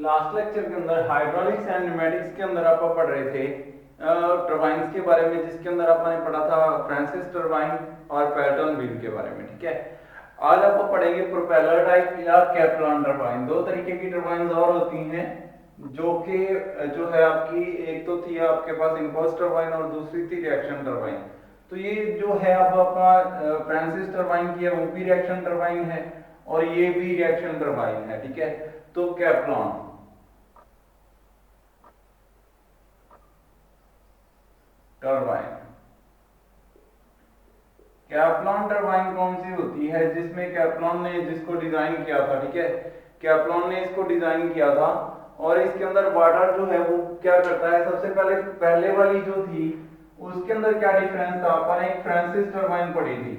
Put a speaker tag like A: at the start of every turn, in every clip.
A: Last lecture के अंदर hydraulics and pneumatics के अंदर आप पढ़ रहे थे टरबाइंस के बारे में, जिसके अंदर आपने पढ़ा था फ्रांसिस टरबाइन और पैटर्न व्हील के बारे में। ठीक है, आज आप पढ़ेंगे प्रोपेलर टाइप या कैप्लान टरबाइन। दो तरीके की टरबाइन और होती हैं जो कि जो है आपकी, एक तो थी आपके पास इंपल्स टरबाइन और दूसरी थी रिएक्शन टरबाइन। तो ये जो है अब अपना फ्रांसिस टरबाइन की है वो भी रिएक्शन टरबाइन है और ये भी रिएक्शन टरबाइन है। ठीक है, तो कैप्लान टरबाइन, कैप्लान टरबाइन कौन सी होती है जिसमें कैप्लान ने जिसको डिजाइन किया था। ठीक है, कैप्लान ने इसको डिजाइन किया था और इसके अंदर वाटर जो है वो क्या करता है, सबसे पहले वाली जो थी उसके अंदर क्या डिफरेंस था। अपन एक फ्रांसिस टरबाइन पढ़ी थी।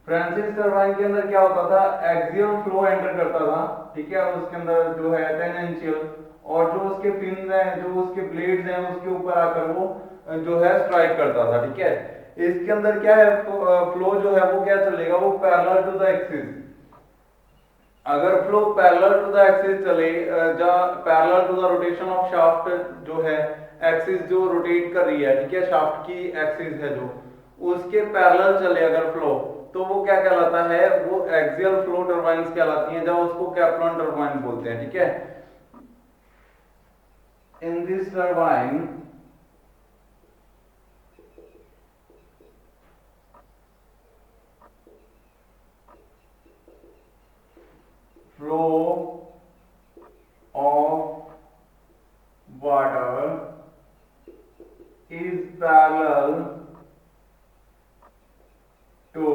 A: फ्रांसिस टरबाइन के अंदर क्या होता था, एक्सियल फ्लो एंटर करता था। ठीक है, उसके अंदर जो है टेंजेंशियल और जो उसके फिन्स हैं, जो उसके ब्लेड्स हैं, उसके ऊपर आकर वो जो है स्ट्राइक करता था। ठीक है, इसके अंदर क्या है, फ्लो जो है वो क्या चलेगा, वो पैरेलल टू द एक्सिस। अगर flow parallel to the axis चले, parallel to the rotation of shaft जो है, एक्सिस जो रोटेट कर रही है, ठीक है, शाफ्ट की एक्सिस है जो, उसके पैरेलल चले अगर फ्लो, तो वो क्या कहलाता है, वो एक्सियल फ्लो टरबाइंस कहलाती हैं, जब उसको कैप्लान टरबाइन बोलते हैं। ठीक है, in this turbine flow of water is parallel to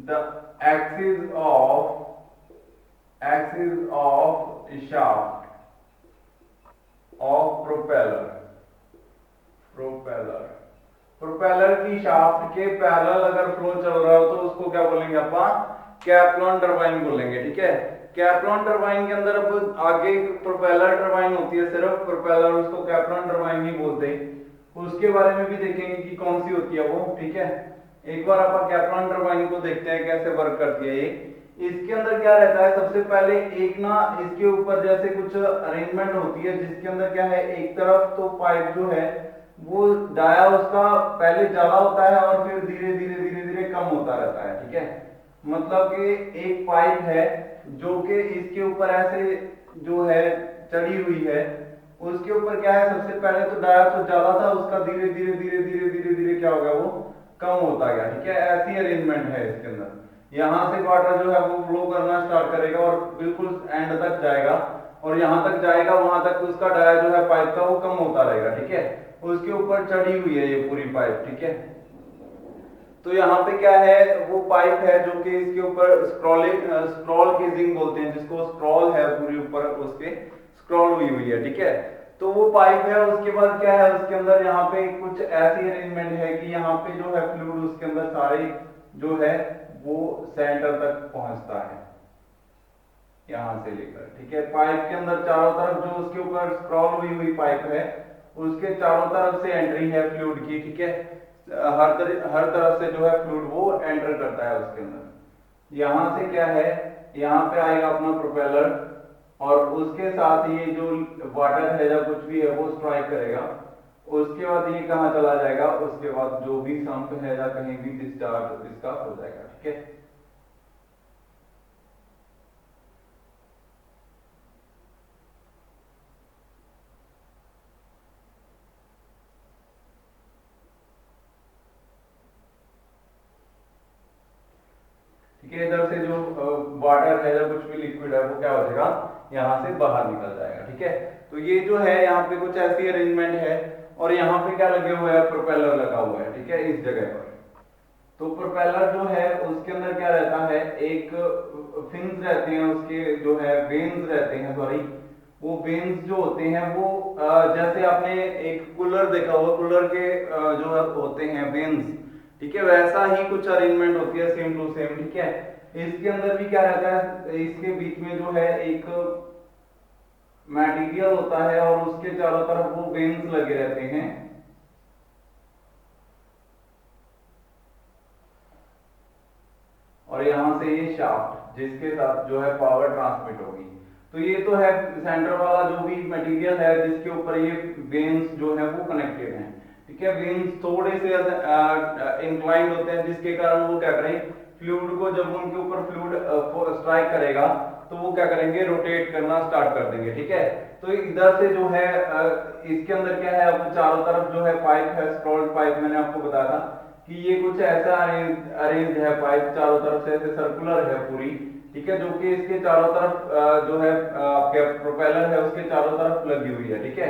A: the axis of shaft of propeller की शाफ्ट के पैरेलल अगर फ्लो चल रहा हो तो उसको क्या बोलेंगे अपन, कैप्लान टरबाइन बोलेंगे। ठीक है, कैप्लान टरबाइन के अंदर अब आगे प्रोपेलर टरबाइन होती है, सिर्फ प्रोपेलर, उसको कैप्लान टरबाइन नहीं बोलते। उसके बारे में भी देखेंगे कि कौन सी होती है वो। ठीक है, एक बार अपन कैप्लान टरबाइन को देखते हैं कैसे वर्क करती है ये। इसके अंदर क्या रहता है, सबसे पहले एक ना इसके ऊपर जैसे कुछ अरेंजमेंट होती है, जिसके अंदर क्या है, एक तरफ तो पाइप जो है वो डाया उसका पहले ज्यादा होता है और फिर धीरे धीरे धीरे धीरे कम होता रहता है। ठीक है, मतलब कि एक पाइप है जो कि इसके ऊपर ऐसे जो है चढ़ी हुई है, उसके ऊपर क्या है, सबसे पहले तो डाया तो ज्यादा था, उसका धीरे धीरे धीरे धीरे धीरे धीरे क्या हो गया, वो कम होता गया। ठीक है, ऐसी अरेंजमेंट है इसके अंदर। यहां से वाटर जो है वो फ्लो करना स्टार्ट करेगा और बिल्कुल एंड तक जाएगा, और यहां तक जाएगा, वहां तक उसका डाया जो है पाइप का वो कम होता रहेगा। ठीक है, उसके ऊपर चढ़ी हुई है ये पूरी पाइप। ठीक है, तो यहाँ पे क्या है, वो पाइप है जो कि इसके ऊपर स्क्रॉल केजिंग बोलते हैं, जिसको स्क्रॉल है पूरी ऊपर उसके स्क्रॉल हुई है। ठीक है, तो वो पाइप है। उसके बाद क्या है, उसके अंदर यहाँ पे कुछ ऐसी अरेंजमेंट है कि यहाँ पे जो है फ्लूइड उसके अंदर सारे जो है वो सेंटर तक पहुंचता है यहां से लेकर। ठीक है, पाइप के अंदर चारों तरफ जो उसके ऊपर स्क्रॉल हुई पाइप है, उसके चारों तरफ से एंट्री है फ्लूइड की। ठीक है, हर तरफ से जो है फ्लूइड वो एंटर करता है उसके अंदर। यहां से क्या है, यहाँ पे आएगा अपना प्रोपेलर और उसके साथ ये जो वाटर है या कुछ भी है वो स्ट्राइक करेगा। उसके बाद ये कहाँ चला जाएगा, उसके बाद जो भी संप है या कहीं भी डिस्चार्ज इसका हो जाएगा। ठीक है, ठीक है, इधर से जो वाटर है या कुछ भी लिक्विड है वो क्या हो जाएगा, यहाँ से बाहर निकल जाएगा। ठीक है, तो ये जो है यहाँ पे कुछ ऐसी अरेंजमेंट है और यहाँ पे क्या लगे हुए है, प्रोपेलर लगा हुआ है। ठीक है, इस जगह पर तो प्रोपेलर जो है उसके अंदर क्या रहता है, एक फिन्स रहते हैं, उसके जो है वेन्स रहते हैं, सॉरी, वो वेन्स जो होते हैं वो जैसे आपने एक कूलर देखा होगा, कूलर के जो है होते हैं वेन्स। ठीक है, वैसा ही कुछ अरेंजमेंट होती है, सेम टू सेम। ठीक है, इसके अंदर भी क्या रहता है, इसके बीच में जो है एक मटेरियल होता है और उसके चारों तरफ वो वेन्स लगे रहते हैं। और यहां से ये शाफ्ट जिसके साथ जो है पावर ट्रांसमिट होगी। तो ये तो है सेंटर वाला जो भी मटेरियल है जिसके ऊपर ये वेन्स जो है वो कनेक्टेड हैं, ठीक है। वेन्स थोड़े से इंक्लाइंड होते हैं जिसके कारण वो क्या करें, फ्लूइड को जब उनके ऊपर फ्लूइड स्ट्राइक करेगा तो वो क्या करेंगे, रोटेट करना स्टार्ट कर देंगे, ठीक है। तो इधर से जो है इसके अंदर क्या है, अब चारों तरफ जो है पाइप है, स्क्रॉल्ड पाइप, मैंने आपको बताया था कि ये कुछ ऐसा अरेंज है पाइप, चारों तरफ से ऐसे सर्कुलर है पूरी, ठीक है, जो कि इसके चारों तरफ जो है आपके प्रोपेलर है उसके चारों तरफ लगी हुई है, ठीक है।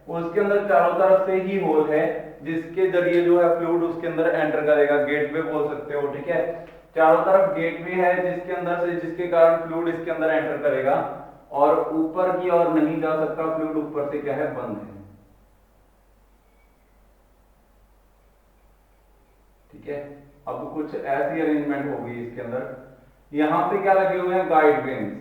A: उसके अंदर चारों तरफ से ही होल है जिसके जरिए जो है फ्लूइड उसके अंदर एंटर करेगा, गेटवे बोल सकते हो, ठीक है। चारों तरफ गेटवे है जिसके अंदर से, जिसके कारण फ्लूइड इसके अंदर एंटर करेगा और ऊपर की ओर नहीं जा सकता, फ्लूइड ऊपर से क्या है, बंद है, ठीक है। अब कुछ ऐसी अरेंजमेंट होगी इसके अंदर, यहां पे क्या लगे हुए हैं, गाइड वेन्स,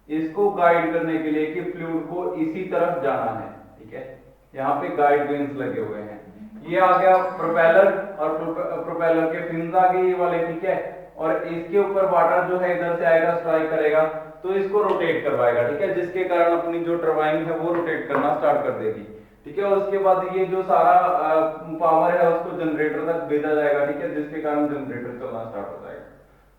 A: इसको गाइड करने के लिए कि फ्लूइड को इसी तरफ जाना है, ठीक है। यहाँ पे गाइड वेन्स लगे हुए हैं, ये आ गया प्रोपेलर और प्रोपेलर के फिन्स आ गए ये वाले, ठीक है। और इसके ऊपर वाटर जो है इधर से आएगा, स्ट्राइक करेगा तो इसको रोटेट करवाएगा, ठीक है, जिसके कारण अपनी जो टरबाइन है वो रोटेट करना स्टार्ट कर देगी, ठीक है। उसके बाद ये जो सारा पावर है उसको जनरेटर तक भेजा जाएगा, ठीक है, जिसके कारण जनरेटर चलना स्टार्ट हो जाएगा।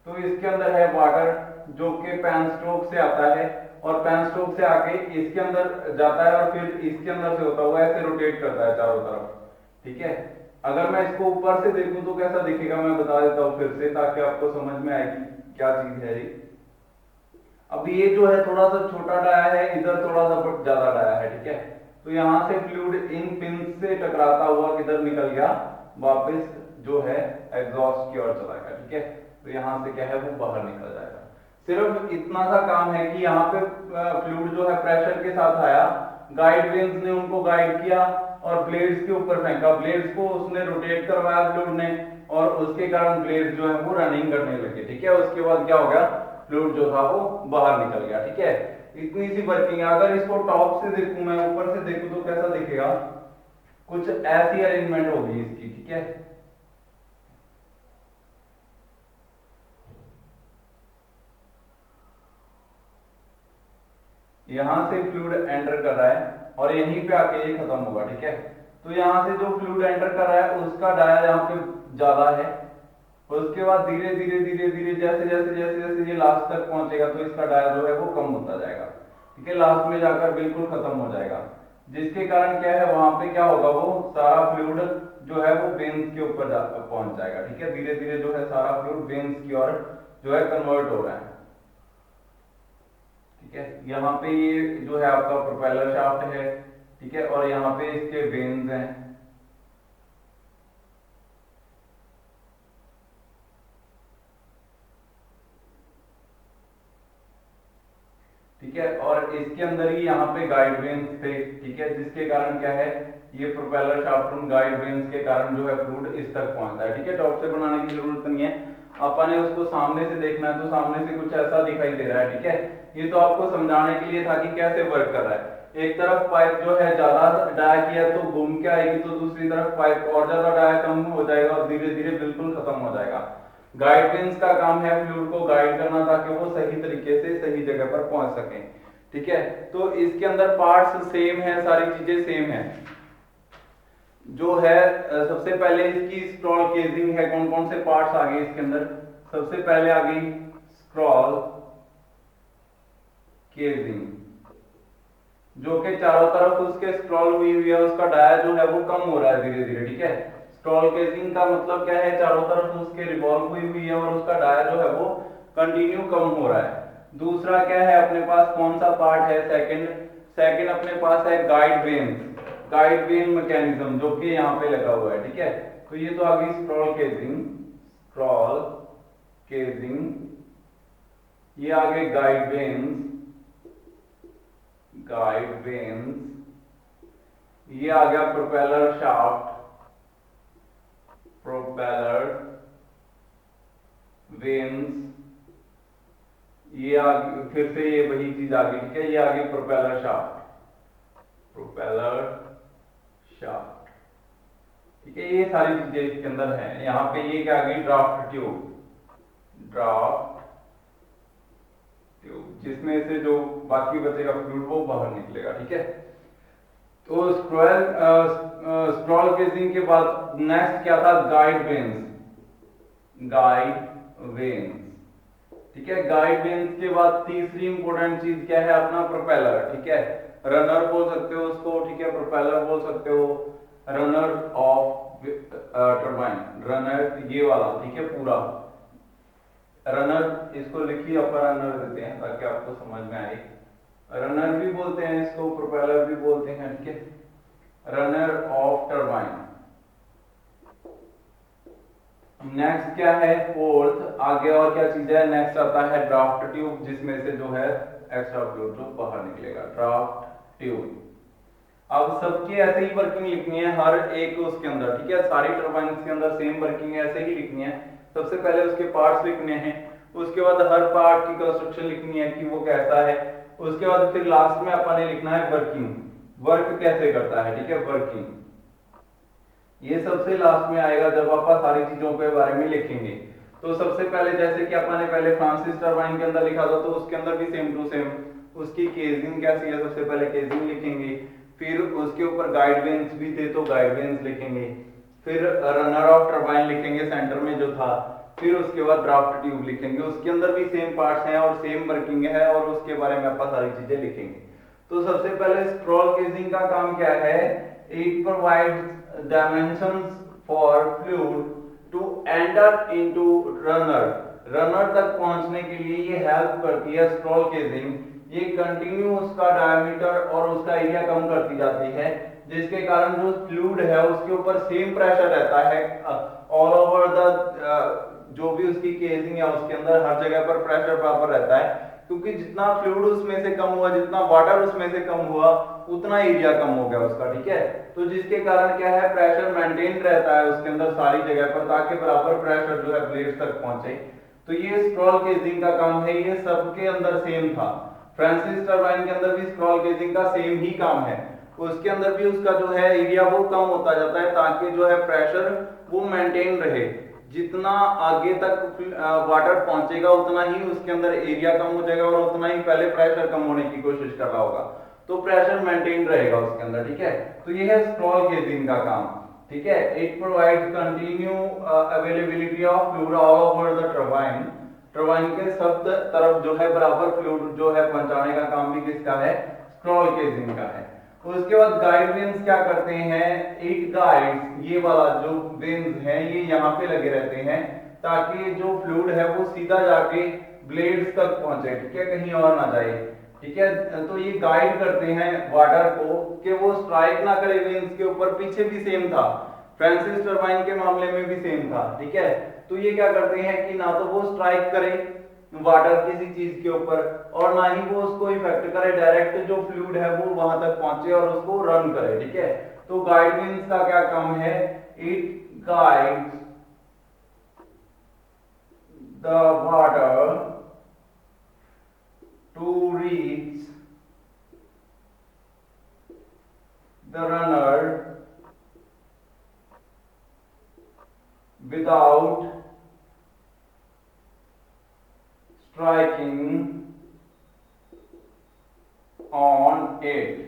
A: तो इसके अंदर है वाटर जो कि पैन स्ट्रोक से आता है और पैन स्ट्रोक से आके इसके अंदर जाता है और फिर इसके अंदर से होता हुआ ऐसे रोटेट करता है चारों तरफ, ठीक है। अगर मैं इसको ऊपर से देखूं तो कैसा दिखेगा, मैं बता देता हूं फिर से ताकि आपको समझ में आएगी क्या चीज है ये। अब ये जो है थोड़ा सा छोटा डाया है, इधर थोड़ा सा ज्यादा डाया है, ठीक है। तो यहां से फ्लूइड इन पिन से टकराता हुआ किधर निकल गया, वापस जो है एग्जॉस्ट की ओर चला गया, ठीक है। तो यहां से क्या है वो बाहर निकल जाएगा। सिर्फ इतना सा काम है कि यहाँ पे फ्लूइड जो है प्रेशर के साथ आया, गाइड वेन्स ने उनको गाइड किया और ब्लेड्स के ऊपर फेंका, ब्लेड्स को उसने रोटेट करवाया फ्लूइड ने और उसके कारण ब्लेड्स जो है वो रनिंग करने लगे, ठीक है। उसके बाद क्या हो गया, फ्लूइड जो था वो बाहर निकल गया, ठीक है। इतनी सी वर्किंग है। अगर इसको टॉप से देखूं मैं, ऊपर से देखूं तो कैसा दिखेगा, कुछ ऐसी अरेंजमेंट होगी इसकी, ठीक है। यहां से फ्लूइड एंटर कर रहा है और यहीं पे आके ये खत्म होगा, ठीक है। तो यहां से जो फ्लूइड एंटर कर रहा है उसका डाया यहाँ पे ज्यादा है, उसके बाद धीरे धीरे धीरे धीरे जैसे जैसे जैसे जैसे ये लास्ट तक पहुंचेगा तो इसका डाया जो है वो कम होता जाएगा, ठीक है। लास्ट में जाकर बिल्कुल खत्म हो जाएगा, जिसके कारण क्या है वहां पे क्या होगा, वो सारा फ्लूइड जो है वो वेन्स के ऊपर पहुंच जाएगा, ठीक है। धीरे धीरे जो है सारा फ्लूइड वेन्स की ओर जो है कन्वर्ट हो रहा है, ठीक है। यहाँ पे ये जो है आपका प्रोपेलर शाफ्ट है, ठीक है, और यहाँ पे इसके वेन्स हैं, ठीक है। और इसके अंदर ही यहाँ पे गाइड वेन्स थे, ठीक है, जिसके कारण क्या है, ये प्रोपेलर शाफ्ट उन गाइड वेन्स के कारण जो है फ्लूइड इस तक पहुंचता है, ठीक है। टॉप से बनाने की जरूरत नहीं है, अपन ने उसको सामने से देखना है तो सामने से कुछ ऐसा दिखाई दे रहा है, ठीक है। ये तो आपको समझाने के लिए था कि कैसे वर्क कर रहा है। एक तरफ पाइप जो है ज्यादा डाया किया तो घूम के आएगी, तो दूसरी तरफ पाइप और ज्यादा डाया कम हो जाएगा और धीरे धीरे बिल्कुल खत्म हो जाएगा। गाइड वेन्स का काम है फ्लूइड को गाइड करना ताकि वो सही तरीके से सही जगह पर पहुंच सके, ठीक है। तो इसके अंदर पार्ट्स सेम है, सारी चीजें सेम है। जो है सबसे पहले इसकी स्क्रॉल केजिंग है, कौन कौन से पार्ट्स आ गए इसके अंदर, सबसे पहले आ गई स्क्रॉल केजिंग, जो कि चारों तरफ उसके स्क्रॉल हुई हुई है, उसका डाया जो है वो कम हो रहा है धीरे धीरे, ठीक है। स्क्रॉल केजिंग का मतलब क्या है, चारों तरफ उसके रिवॉल्व हुई हुई है और उसका डाया जो है वो कंटिन्यू कम हो रहा है। दूसरा क्या है, अपने पास कौन सा पार्ट है, सेकंड अपने पास है guide veins, guide when mechanism जो कि यहाँ पे लगा हुआ है, ठीक है। तो ये तो आ गई स्क्रॉल केजिंग, ये आ गए गाइड वेन्स, ये आ गया प्रोपेलर शाफ्ट, प्रोपेलर वेन्स, ये आ फिर से ये वही चीज आ गई, ठीक है। ये आ गई प्रोपेलर शाफ्ट, ठीक है। ये सारी चीजें इसके अंदर है। यहाँ पे ये क्या आ गई, ड्राफ्ट ट्यूब, ट्यूब जिसमें से जो बाकी बचेगा फ्लूइड वो बाहर निकलेगा, ठीक है। तो स्क्रॉल केसिंग के बाद नेक्स्ट क्या था, गाइड वेन्स, गाइड वेन्स, ठीक है। गाइड वेन्स के बाद तीसरी इंपॉर्टेंट चीज क्या है, अपना प्रोपेलर, ठीक है। रनर बोल सकते हो उसको, ठीक है, प्रोपेलर बोल सकते हो, रनर ऑफ टरबाइन, रनर ये वाला, ठीक है, पूरा रनर, इसको लिखिए अपर रनर देते हैं ताकि आपको समझ में आए। रनर भी बोलते हैं इसको, प्रोपेलर भी बोलते हैं, ठीक है, रनर ऑफ टरबाइन। नेक्स्ट क्या है, फोर्थ, आगे और क्या चीज है, नेक्स्ट आता है ड्राफ्ट ट्यूब जिसमें से जो है एक्स्ट्रा फ्लूइड जो बाहर निकलेगा, ड्राफ्ट ट्यूब। अब सबकी ऐसे ही वर्किंग लिखनी है हर एक उसके अंदर, ठीक है, सारी टरबाइन्स के अंदर सेम वर्किंग ऐसे ही लिखनी है। सबसे पहले उसके पार्ट्स लिखने हैं, उसके बाद हर पार्ट की कंस्ट्रक्शन लिखनी है कि वो कैसा है, उसके बाद फिर लास्ट में अपन ने लिखना है वर्किंग, वर्क कैसे करता है, ठीक है, वर्किंग। ये सबसे लास्ट में आएगा जब आप सारी चीजों के बारे में लिखेंगे। तो सबसे पहले जैसे कि अपन ने पहले फ्रांसिस टरबाइन के अंदर लिखा था, तो उसके अंदर भी सेम टू सेम उसकी केसिंग कैसी है, सबसे पहले केसिंग लिखेंगे, फिर उसके ऊपर गाइड वेन्स भी थे तो गाइड वेन्स लिखेंगे, फिर रनर ऑफ टरबाइन लिखेंगे सेंटर में जो था, फिर उसके बाद ड्राफ्ट ट्यूब लिखेंगे, उसके अंदर भी सेम पार्ट्स हैं और सेम वर्किंग है और उसके बारे में आप सारी चीजें लिखेंगे। तो सबसे पहले स्क्रॉल केसिंग का काम क्या है, it provides dimensions for fluid to enter into runner, runner तक पहुंचने के लिए ये हेल्प करती है स्क्रॉल केसिंग। ये कंटिन्यू उसका डायमीटर और उसका एरिया कम करती जाती है, जिसके कारण जो फ्लूइड है उसके ऊपर सेम प्रेशर रहता है ऑल ओवर द, जो भी उसकी केसिंग है उसके अंदर हर जगह पर प्रेशर बराबर रहता है, क्योंकि जितना फ्लूइड उसमें से कम हुआ, जितना वाटर उसमें से कम हुआ, उतना एरिया कम हो गया उसका, ठीक है। तो जिसके कारण क्या है, प्रेशर मेंटेन रहता है उसके अंदर सारी जगह पर, ताकि बराबर प्रेशर जो है ब्लेड तक पहुंचे। तो ये स्क्रॉल केसिंग का काम है, ये सबके अंदर सेम था। फ्रांसिस टरबाइन के अंदर भी स्क्रॉल केसिंग का सेम ही काम है, उसके अंदर भी उसका जो है एरिया वो कम होता जाता है ताकि जो है प्रेशर वो मेंटेन रहे, जितना आगे तक वाटर पहुंचेगा उतना ही उसके अंदर एरिया कम हो जाएगा और उतना ही पहले प्रेशर कम होने की कोशिश कर रहा होगा, तो प्रेशर मेंटेन रहेगा उसके अंदर, ठीक है। तो ये है स्क्रॉल केसिंग का काम, ठीक है। It provides continue availability of fluid all over the turbine, turbine के सब तरफ जो है बराबर फ्लूइड जो है पहुंचाने का काम भी किसका है, स्क्रॉल केसिंग का है। उसके बाद गाइड वेन्स क्या करते हैं, इट गाइड्स, ये वाला जो वेन्स है ये यहाँ पे लगे रहते हैं ताकि जो फ्लूइड है वो सीधा जाके ब्लेड्स तक पहुंचे, ठीक है, कहीं और ना जाए, ठीक है। तो ये गाइड करते हैं वाटर को कि वो स्ट्राइक ना करे वेन्स के ऊपर, पीछे भी सेम था, फ्रांसिस टरबाइन के मामले में भी सेम था, ठीक है। तो ये क्या करते हैं कि ना तो वो स्ट्राइक करे वाटर किसी चीज के ऊपर और ना ही वो उसको इफेक्ट करे, डायरेक्ट जो फ्लूइड है वो वहां तक पहुंचे और उसको रन करे, ठीक है। तो गाइड वेन्स का क्या काम है, it guides the water to reach the runner without striking on it,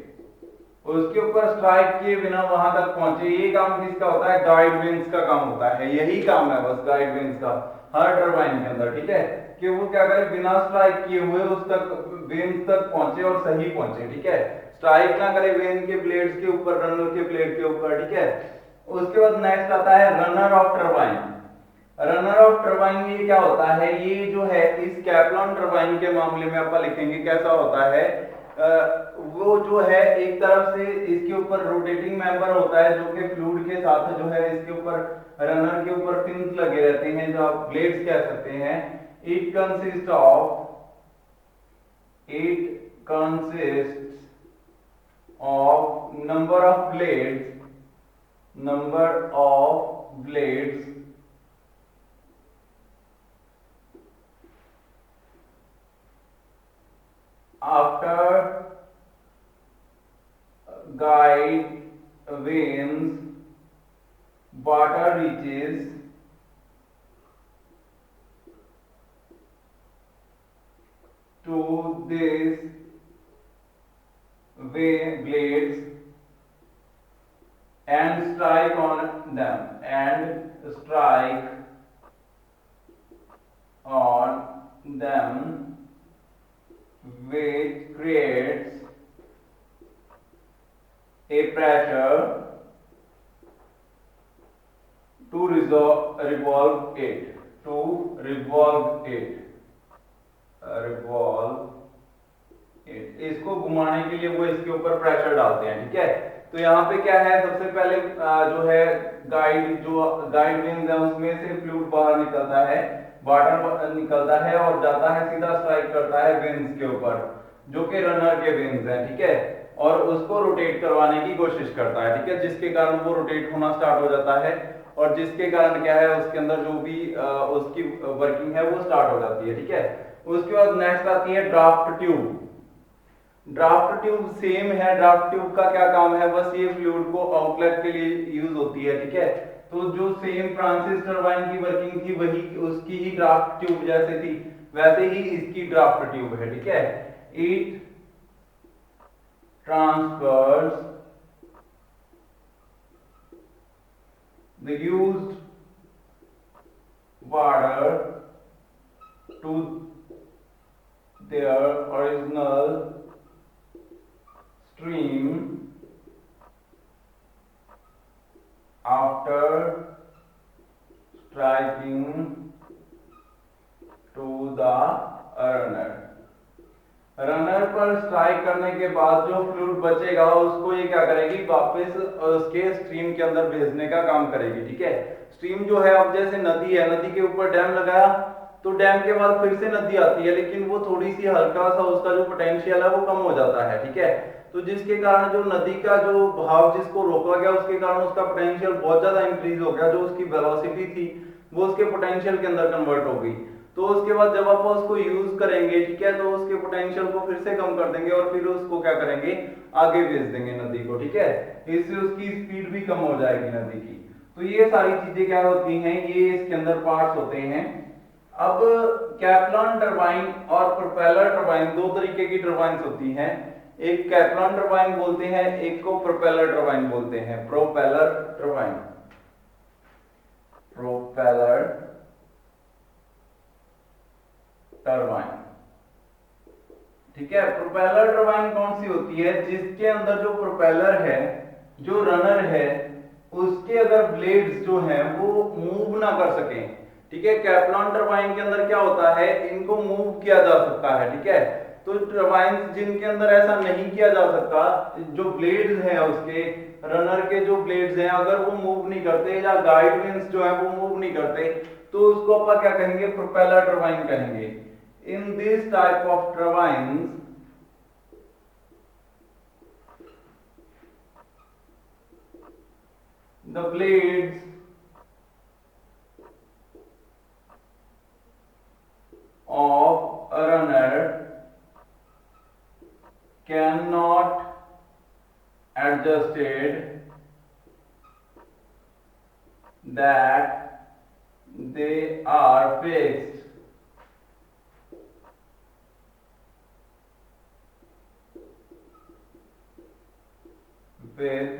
A: उसके ऊपर स्ट्राइक किए बिना वहां तक पहुंचे, ये काम किसका होता है, गाइड वेन्स का काम होता है, यही काम है बस गाइड वेन्स का हर टरबाइन के अंदर, ठीक है, कि वो क्या करे बिना स्ट्राइक किए हुए उस तक वेन्स तक पहुंचे और सही पहुंचे, ठीक है, स्ट्राइक ना करे वेन के ब्लेड्स के ऊपर, रनर के ब्लेड के ऊपर, ठीक है। उसके बाद नेक्स्ट आता है runner of turbine. Runner of turbine ये क्या होता है, ये जो है इस कैप्लॉन टरबाइन के मामले में आप लिखेंगे कैसा होता है, वो जो है एक तरफ से इसके ऊपर रोटेटिंग मेंबर होता है जो कि फ्लूइड के साथ जो है इसके ऊपर रनर के ऊपर पिंस लगे रहते हैं जो आप ब्लेड्स कह सकते हैं। It consist of number of blades after guide veins water reaches to this way blades and strike on them which creates a pressure to revolve it। इसको घुमाने के लिए वो इसके ऊपर प्रेशर डालते हैं, ठीक है। तो यहाँ पे क्या है, सबसे पहले जो है गाइड विंग्स है उसमें से फ्लूइड बाहर निकलता है, वाटर निकलता है और जाता है सीधा स्ट्राइक करता है विंग्स के ऊपर, जो कि रनर के विंग्स हैं, ठीक है, और उसको रोटेट करवाने की कोशिश करता है, ठीक है, जिसके कारण वो रोटेट होना स्टार्ट हो जाता है और जिसके कारण क्या है उसके अंदर जो भी उसकी वर्किंग है वो स्टार्ट हो जाती है, ठीक है। उसके बाद नेक्स्ट आती है draft tube. Draft tube same है। ड्राफ्ट ट्यूब का क्या काम है, बस ये फ्लूइड को आउटलेट के लिए यूज होती है, ठीक है। तो जो सेम फ्रांसिस टरबाइन की वर्किंग थी वही उसकी ही ड्राफ्ट ट्यूब जैसे थी वैसे ही इसकी ड्राफ्ट ट्यूब है, ठीक है। It transfers the used water to their original stream after striking to the runner। Runner पर स्ट्राइक करने के बाद जो फ्लूइड बचेगा उसको ये क्या करेगी, वापस उसके स्ट्रीम के अंदर भेजने का काम करेगी, ठीक है। स्ट्रीम जो है, अब जैसे नदी है, नदी के ऊपर डैम लगाया तो डैम के बाद फिर से नदी आती है, लेकिन वो थोड़ी सी हल्का सा उसका जो पोटेंशियल है वो कम हो जाता है, ठीक है। तो जिसके कारण जो नदी का जो बहाव जिसको रोका गया उसके कारण उसका पोटेंशियल बहुत ज्यादा इंक्रीज हो गया, जो उसकी वेलोसिटी थी वो उसके पोटेंशियल के अंदर कन्वर्ट हो गई। तो उसके बाद जब आप उसको यूज करेंगे, ठीक है, तो उसके पोटेंशियल को फिर से कम कर देंगे और फिर उसको क्या करेंगे, आगे भेज देंगे नदी को, ठीक है। इससे उसकी स्पीड भी कम हो जाएगी नदी की। तो ये सारी चीजें क्या होती हैं, ये इसके अंदर पार्ट्स होते हैं। अब कैप्लान टरबाइन और प्रोपेलर टरबाइन, दो तरीके की टरबाइंस होती हैं। एक कैप्लान टरबाइन बोलते हैं, एक को प्रोपेलर टरबाइन बोलते हैं। प्रोपेलर टरबाइन टरबाइन, ठीक है। प्रोपेलर टरबाइन कौन सी होती है, जिसके अंदर जो प्रोपेलर है, जो रनर है, उसके अगर ब्लेड्स जो हैं वो मूव ना कर सके, ठीक है। कैप्लान टरबाइन के अंदर क्या होता है, इनको मूव किया जा सकता है, ठीक है। तो टरबाइन जिनके अंदर ऐसा नहीं किया जा सकता, जो ब्लेड्स हैं उसके रनर के जो ब्लेड्स हैं अगर वो मूव नहीं करते या गाइड विंग्स जो है वो मूव नहीं करते, तो उसको अपन क्या कहेंगे, प्रोपेलर टरबाइन कहेंगे। In this type of turbines, the blades of a runner cannot adjusted that they are fixed with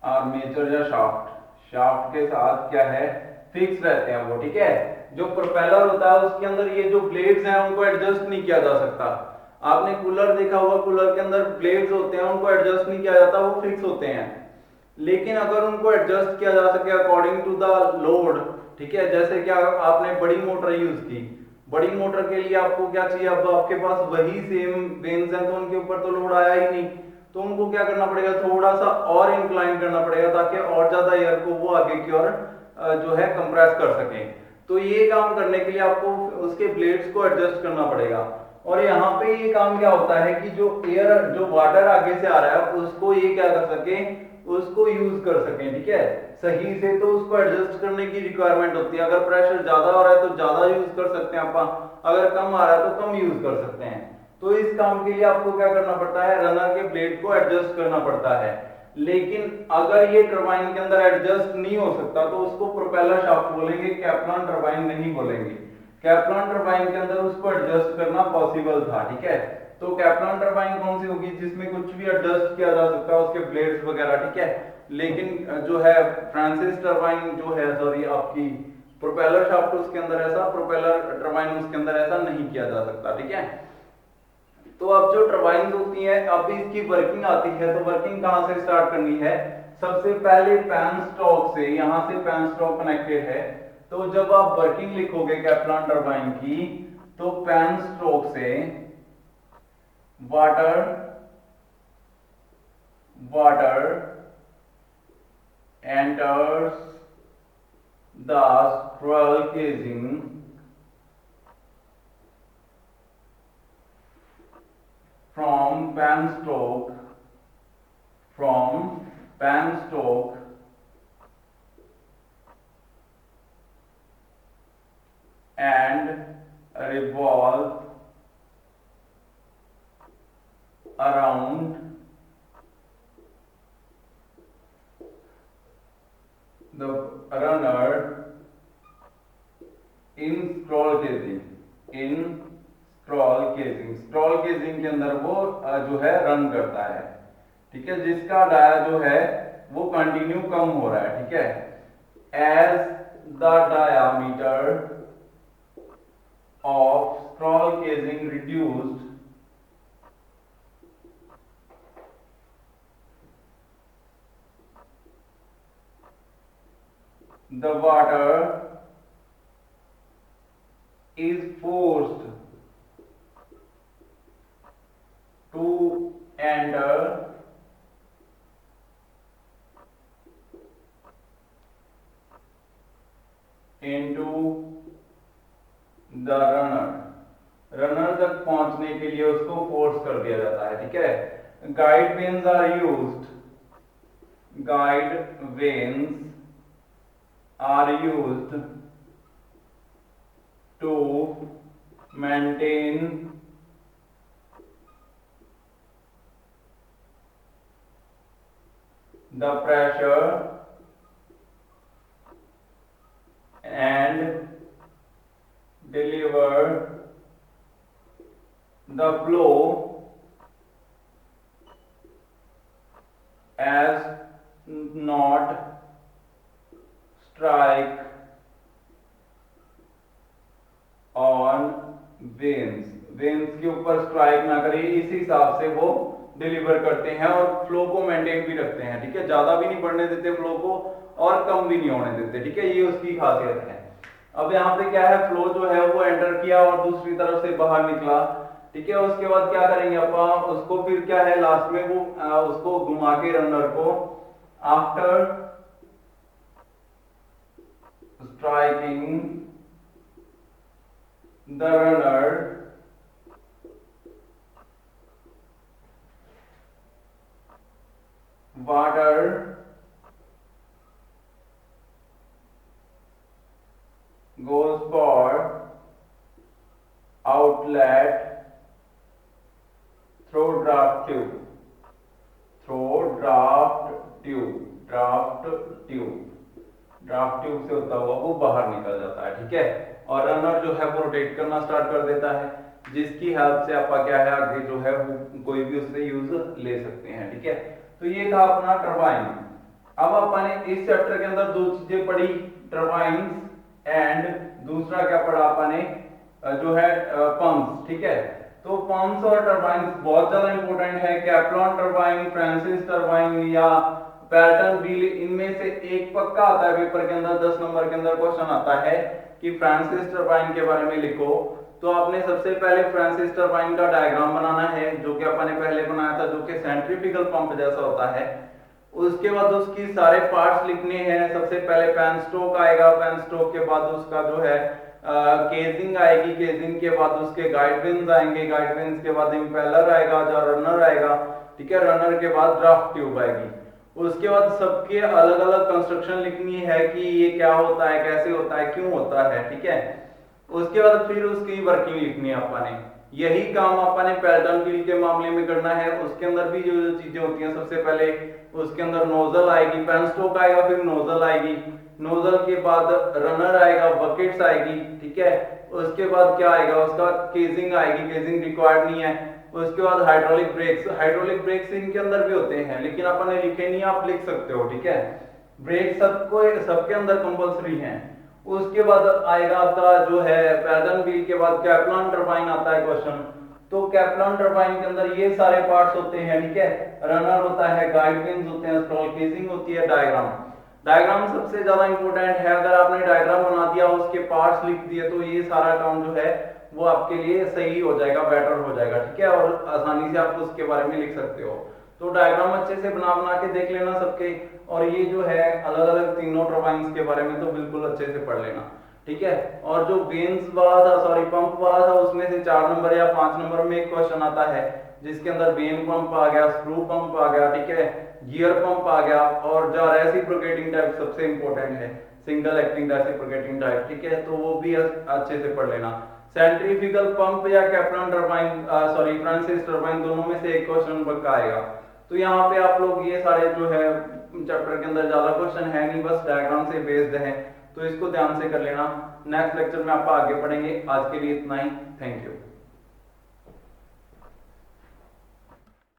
A: armature या शाफ्ट के साथ क्या है, फिक्स रहते हैं वो, ठीक है। जो प्रोपेलर होता है उसके अंदर ये जो ब्लेड्स हैं उनको एडजस्ट नहीं किया जा सकता। आपने कूलर देखा होगा, कूलर के अंदर ब्लेड्स होते हैं, उनको एडजस्ट नहीं किया जाता, वो फिक्स होते हैं। लेकिन अगर उनको एडजस्ट किया जा सके अकॉर्डिंग टू द लोड, ठीक है, जैसे कि आपने बड़ी मोटर यूज की, बड़ी मोटर के लिए आपको क्या चाहिए, अब आपके पास वही सेम वेन्स हैं तो उनके ऊपर तो लोड आया ही नहीं, तो उनको क्या करना पड़ेगा, थोड़ा सा और इंक्लाइन करना पड़ेगा ताकि और ज्यादा एयर को वो आगे की ओर जो है कंप्रेस कर सके। तो ये काम करने के लिए आपको उसके ब्लेड्स को एडजस्ट करना पड़ेगा। और यहाँ पे ये काम क्या होता है कि जो एयर, जो वाटर आगे से आ रहा है उसको ये क्या कर सके, उसको यूज कर सके, ठीक है, सही से। तो उसको एडजस्ट करने की रिक्वायरमेंट होती है। अगर प्रेशर ज्यादा हो रहा है तो ज्यादा यूज कर सकते हैं आप, अगर कम आ रहा है तो कम यूज कर सकते हैं। तो इस काम के लिए आपको क्या करना पड़ता है, रनर के ब्लेड को एडजस्ट करना पड़ता है। लेकिन अगर ये टरबाइन के अंदर एडजस्ट नहीं हो सकता तो उसको प्रोपेलर शाफ्ट बोलेंगे, कैप्लान टरबाइन नहीं बोलेंगे। कैप्लान टरबाइन के अंदर उसको एडजस्ट करना पॉसिबल था, ठीक है। तो कैप्लान टरबाइन कौन सी होगी, जिसमें कुछ भी एडजस्ट किया जा सकता है, उसके ब्लेड्स वगैरह, ठीक है। लेकिन जो है फ्रांसिस टरबाइन जो है, सॉरी आपकी प्रोपेलर शाफ्ट, उसके अंदर ऐसा, प्रोपेलर टरबाइन उसके अंदर ऐसा नहीं किया जा सकता, ठीक है। तो अब जो टरबाइन होती है, अब इसकी वर्किंग आती है, तो वर्किंग कहां से स्टार्ट करनी है, सबसे पहले पैन स्टॉक से, यहां से पैन स्टॉक कनेक्टेड है। तो जब आप वर्किंग लिखोगे कैप्लान टरबाइन की, तो पैन स्ट्रोक से water enters the scroll casing from penstock and revolve around the runner in scroll casing, scroll casing के अंदर वो जो है रन करता है, ठीक है, जिसका डाया जो है वो कंटिन्यू कम हो रहा है, ठीक है। As the diameter of scroll casing reduced, the water is forced to enter into the runner तक पहुंचने के लिए उसको फोर्स कर दिया जाता है, ठीक है। Guide vanes are used, to maintain the pressure and deliver the flow as not strike on veins के ऊपर स्ट्राइक ना करे, इस हिसाब से वो डिलीवर करते हैं और फ्लो को मेंटेन भी रखते हैं, ठीक है। ज्यादा भी नहीं बढ़ने देते फ्लो को और कम भी नहीं होने देते, ठीक है, ये उसकी खासियत है। अब यहाँ पे क्या है, फ्लो जो है वो एंटर किया और दूसरी तरफ से बाहर निकला, ठीक है। उसके बाद क्या करेंगे अपन, उसको फिर क्या है लास्ट में वो उसको घुमा के रनर को after striking the runner water goes for outlet through draft tube, draft tube से होता हुआ वो बाहर निकल जाता है, ठीक है। और रनर जो है वो रोटेट करना स्टार्ट कर देता है, जिसकी हेल्प से आपका क्या है आगे जो है वो कोई भी उससे यूज ले सकते हैं, ठीक है। तो ये था अपना टरबाइन। अब अपन इस चैप्टर के अंदर दो चीजें पढ़ी, टरबाइंस एंड दूसरा क्या पढ़ा अपन जो है पंप्स, ठीक है। तो पंप्स और टरबाइंस बहुत ज्यादा इंपॉर्टेंट है। कैप्लॉन टरबाइन, फ्रांसिस टरबाइन या पैटर्न व्हील, इनमें से एक पक्का आता है पेपर के अंदर, 10 नंबर के अंदर क्वेश्चन आता है कि फ्रांसिस टरबाइन के बारे में लिखो। तो आपने सबसे पहले फ्रांसिस टरबाइन का डायग्राम बनाना है, जो कि अपन ने पहले बनाया था, जो कि सेंट्रीफ्यूगल पंप जैसा होता है। उसके बाद उसकी सारे पार्ट्स लिखने हैं। सबसे पहले पैन स्टोक आएगा, पैन स्टोक के बाद उसका जो है केजिंग आएगी, केजिंग के बाद उसके गाइड विंस आएंगे, गाइड विंस के बाद इंपेलर आएगा, जो रनर आएगा, ठीक है। रनर के बाद ड्राफ्ट ट्यूब आएगी। उसके बाद सबके अलग अलग कंस्ट्रक्शन लिखनी है कि ये क्या होता है, कैसे होता है, क्यों होता है, ठीक है। उसके बाद फिर उसकी वर्किंग लिखनी है अपन ने। यही काम अपन ने पैटर्न व्हील के मामले में करना है। उसके अंदर भी जो चीजें होती हैं, सबसे पहले उसके अंदर नोजल आएगी, पेन स्टोक आएगा, फिर नोजल आएगी, नोजल के बाद रनर आएगा, बकेट्स आएगी, ठीक है। उसके बाद क्या आएगा, उसका केजिंग आएगी, केजिंग रिक्वायर्ड नहीं है। उसके बाद हाइड्रोलिक ब्रेक्स, हाइड्रोलिक ब्रेक्स इनके अंदर भी होते हैं लेकिन अपन ने लिखे नहीं, आप लिख सकते हो, ठीक है। ब्रेक सबको सबके अंदर कंपलसरी है। उसके बाद आएगा आपका जो है पैरेलल व्हील के बाद कैप्लान टरबाइन आता है क्वेश्चन। तो कैप्लान टरबाइन के अंदर ये सारे पार्ट्स होते हैं, ठीक है। रनर होता है, गाइड पिन्स होते हैं, स्टॉल केसिंग होती है, डायग्राम। डायग्राम सबसे ज्यादा इंपॉर्टेंट है। अगर आपने डायग्राम बना दिया, उसके पार्ट्स लिख दिए, तो ये सारा काम जो है वो आपके लिए सही हो जाएगा, बेटर हो जाएगा, ठीक है। और आसानी से आप उसके बारे में लिख सकते हो। तो डायग्राम अच्छे से बना बना के देख लेना सबके। और ये जो है अलग अलग तीनों टरबाइंस के बारे में तो बिल्कुल अच्छे से पढ़ लेना, ठीक है। और जो वेन्स वाला था, सॉरी पंप वाला था, उसमें से 4 नंबर या 5 नंबर में एक क्वेश्चन आता है जिसके अंदर वेन पंप आ गया, स्क्रू पंप आ गया, ठीक है, गियर पंप आ गया, और जो रेसिप्रोकेटिंग टाइप सबसे इंपॉर्टेंट है, सिंगल एक्टिंग रेसिप्रोकेटिंग टाइप, ठीक है। तो वो भी अच्छे से पढ़ लेना। सेंट्रीफ्यूगल पंप या Kaplan turbine, sorry Francis turbine, दोनों में से एक क्वेश्चन पक्का आएगा। तो यहाँ पे आप लोग ये सारे जो है चैप्टर के अंदर ज्यादा क्वेश्चन है नहीं, बस डायग्राम से बेस्ड है, तो इसको ध्यान से कर लेना। नेक्स्ट लेक्चर में आप आगे पढ़ेंगे। आज के लिए इतना ही, थैंक यू।